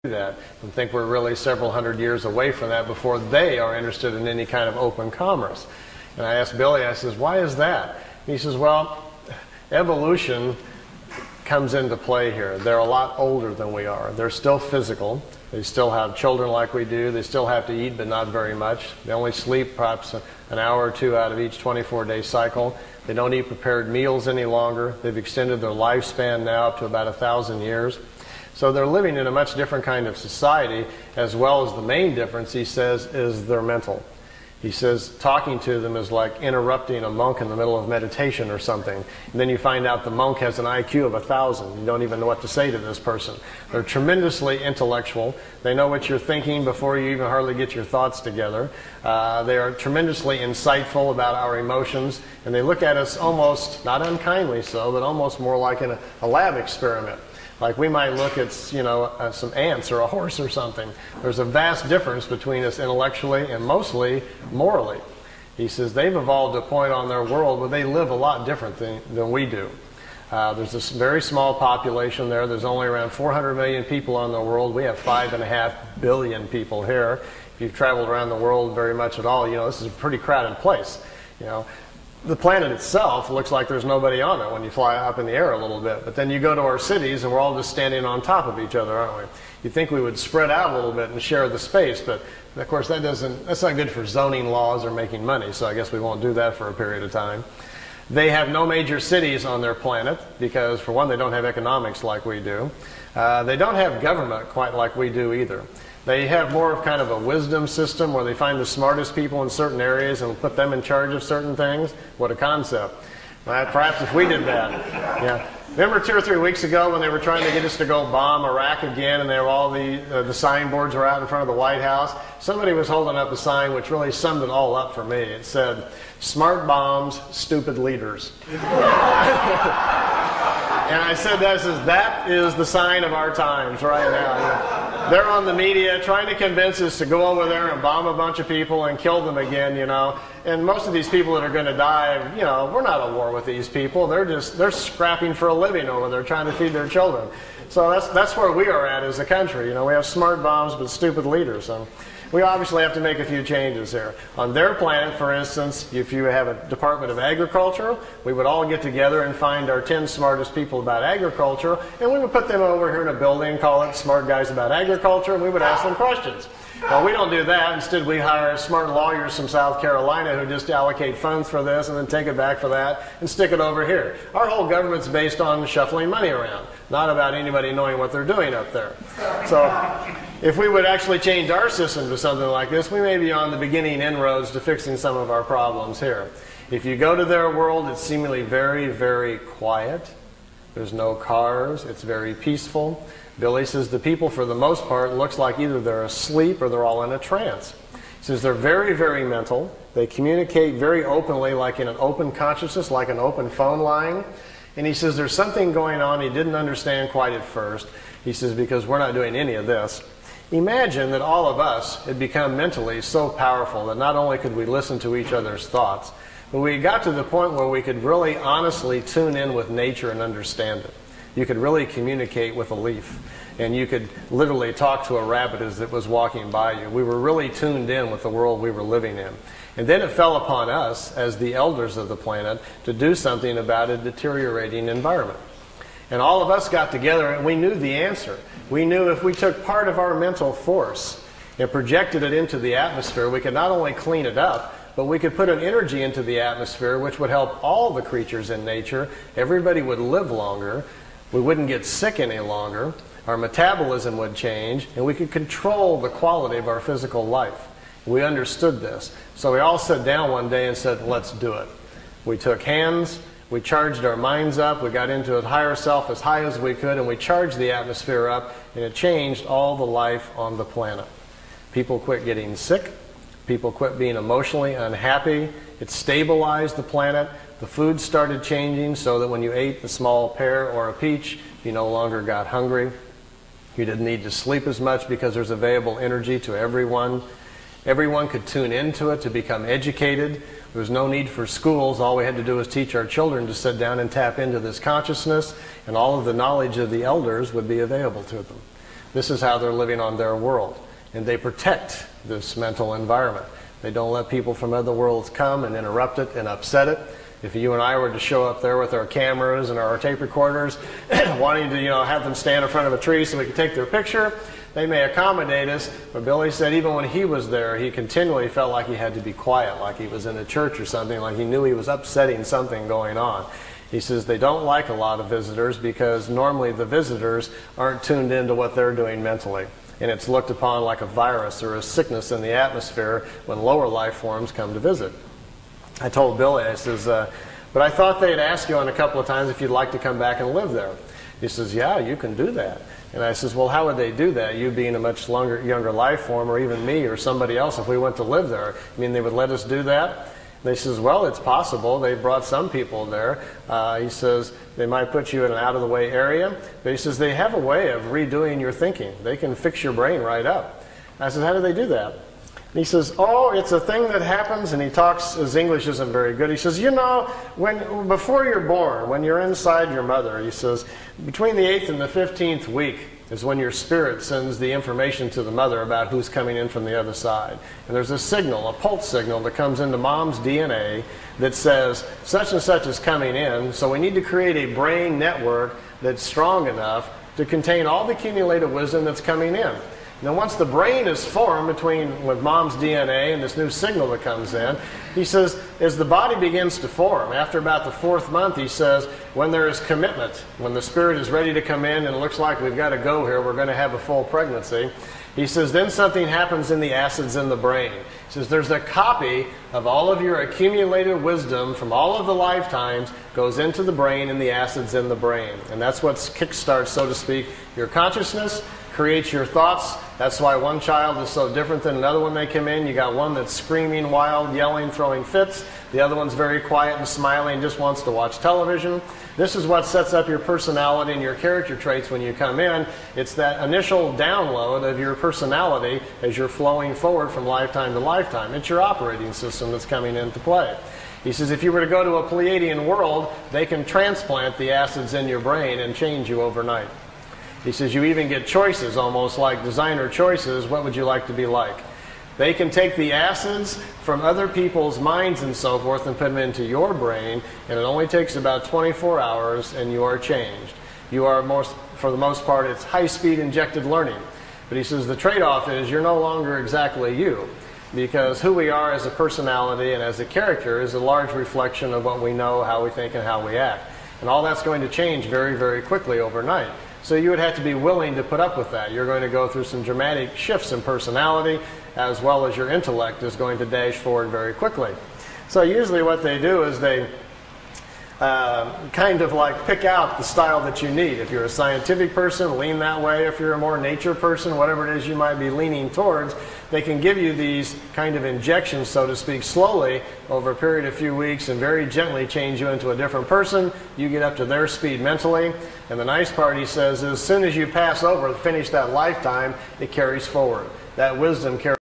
that and think we're really several hundred years away from that before they are interested in any kind of open commerce. And I asked Billy, I says, why is that? And he says, well, evolution comes into play here. They're a lot older than we are. They're still physical. They still have children like we do. They still have to eat, but not very much. They only sleep perhaps an hour or two out of each 24-day cycle. They don't eat prepared meals any longer. They've extended their lifespan now up to about 1,000 years. So they're living in a much different kind of society, as well as the main difference, he says, is their mental. He says talking to them is like interrupting a monk in the middle of meditation or something. And then you find out the monk has an IQ of 1,000. You don't even know what to say to this person. They're tremendously intellectual. They know what you're thinking before you even hardly get your thoughts together. They are tremendously insightful about our emotions. And they look at us almost, not unkindly so, but almost more like in a lab experiment. Like we might look at, some ants or a horse or something. There's a vast difference between us intellectually and mostly morally. He says they've evolved to a point on their world where they live a lot different than we do. There's this very small population there. There's only around 400 million people on the world. We have 5.5 billion people here. If you've traveled around the world very much at all, this is a pretty crowded place. The planet itself looks like there's nobody on it when you fly up in the air a little bit. But then you go to our cities and we're all just standing on top of each other, aren't we? You'd think we would spread out a little bit and share the space, but of course that's not good for zoning laws or making money, so I guess we won't do that for a period of time. They have no major cities on their planet because, for one, they don't have economics like we do. They don't have government quite like we do either. They have more of kind of a wisdom system where they find the smartest people in certain areas and put them in charge of certain things. What a concept. Perhaps if we did that. Yeah. Remember 2 or 3 weeks ago when they were trying to get us to go bomb Iraq again, and they were all the signboards were out in front of the White House? Somebody was holding up a sign which really summed it all up for me. It said, "Smart bombs, stupid leaders." And I said that is the sign of our times right now. They're on the media trying to convince us to go over there and bomb a bunch of people and kill them again, And most of these people that are going to die, we're not at war with these people. They're scrapping for a living over there trying to feed their children. So that's where we are at as a country. We have smart bombs but stupid leaders. So we obviously have to make a few changes here. On their planet, for instance, if you have a Department of Agriculture, we would all get together and find our 10 smartest people about agriculture, and we would put them over here in a building, call it Smart Guys About Agriculture, and we would ask them questions. Well, we don't do that. Instead, we hire smart lawyers from South Carolina who just allocate funds for this and then take it back for that and stick it over here. Our whole government's based on shuffling money around, not about anybody knowing what they're doing up there. So if we would actually change our system to something like this, we may be on the beginning inroads to fixing some of our problems here. If you go to their world, it's seemingly very, very quiet. There's no cars. It's very peaceful. Billy says the people, for the most part, looks like either they're asleep or they're all in a trance. He says they're very, very mental. They communicate very openly, like in an open consciousness, like an open phone line. And he says there's something going on he didn't understand quite at first. He says, because we're not doing any of this. Imagine that all of us had become mentally so powerful that not only could we listen to each other's thoughts, but we got to the point where we could really honestly tune in with nature and understand it. You could really communicate with a leaf, and you could literally talk to a rabbit as it was walking by you. We were really tuned in with the world we were living in. And then it fell upon us, as the elders of the planet, to do something about a deteriorating environment. And all of us got together, and we knew the answer. We knew if we took part of our mental force and projected it into the atmosphere, we could not only clean it up, but we could put an energy into the atmosphere which would help all the creatures in nature. Everybody would live longer. We wouldn't get sick any longer. Our metabolism would change, and we could control the quality of our physical life. We understood this. So we all sat down one day and said, let's do it. We took hands, we charged our minds up, we got into a higher self as high as we could, and we charged the atmosphere up, and it changed all the life on the planet. People quit getting sick. People quit being emotionally unhappy. It stabilized the planet. The food started changing so that when you ate a small pear or a peach, you no longer got hungry. You didn't need to sleep as much because there's available energy to everyone. Everyone could tune into it to become educated. There was no need for schools. All we had to do was teach our children to sit down and tap into this consciousness, and all of the knowledge of the elders would be available to them. This is how they're living on their world. And they protect this mental environment. They don't let people from other worlds come and interrupt it and upset it. If you and I were to show up there with our cameras and our tape recorders, wanting to, have them stand in front of a tree so we could take their picture, they may accommodate us. But Billy said even when he was there, he continually felt like he had to be quiet, like he was in a church or something, like he knew he was upsetting something going on. He says they don't like a lot of visitors because normally the visitors aren't tuned into what they're doing mentally. And it's looked upon like a virus or a sickness in the atmosphere when lower life forms come to visit. I told Billy, I says, but I thought they'd ask you on a couple of times if you'd like to come back and live there. He says, yeah, you can do that. And I says, well, how would they do that? You being a much younger life form, or even me or somebody else, if we went to live there, I mean, they would let us do that? And he says, well, it's possible. They brought some people there. He says, they might put you in an out-of-the-way area. But he says, they have a way of redoing your thinking. They can fix your brain right up. And I said, how do they do that? And he says, oh, it's a thing that happens, and he talks, his English isn't very good. He says, before you're born, when you're inside your mother, he says, between the 8th and the 15th week is when your spirit sends the information to the mother about who's coming in from the other side. And there's a signal, a pulse signal that comes into mom's DNA that says, such and such is coming in, so we need to create a brain network that's strong enough to contain all the accumulated wisdom that's coming in. Now, once the brain is formed with mom's DNA and this new signal that comes in, he says, as the body begins to form, after about the 4th month, he says, when there is commitment, when the spirit is ready to come in and it looks like we've got to go here, we're going to have a full pregnancy, he says, then something happens in the acids in the brain. He says, there's a copy of all of your accumulated wisdom from all of the lifetimes goes into the brain and the acids in the brain. And that's what kickstarts, so to speak, your consciousness, creates your thoughts. That's why one child is so different than another when they come in. You got one that's screaming, wild, yelling, throwing fits. The other one's very quiet and smiling, just wants to watch television. This is what sets up your personality and your character traits when you come in. It's that initial download of your personality as you're flowing forward from lifetime to lifetime. It's your operating system that's coming into play. He says if you were to go to a Pleiadian world, they can transplant the acids in your brain and change you overnight. He says you even get choices, almost like designer choices. What would you like to be like? They can take the acids from other people's minds and so forth and put them into your brain, and it only takes about 24 hours and you are changed. You are, for the most part, it's high-speed injected learning. But he says the trade-off is you're no longer exactly you, because who we are as a personality and as a character is a large reflection of what we know, how we think, and how we act. And all that's going to change very, very quickly overnight. So you would have to be willing to put up with that. You're going to go through some dramatic shifts in personality, as well as your intellect is going to dash forward very quickly. So usually what they do is they kind of like pick out the style that you need. If you're a scientific person, lean that way. If you're a more nature person, whatever it is you might be leaning towards, they can give you these kind of injections, so to speak, slowly over a period of a few weeks and very gently change you into a different person. You get up to their speed mentally. And the nice part, he says, is as soon as you pass over, finish that lifetime, it carries forward. That wisdom carries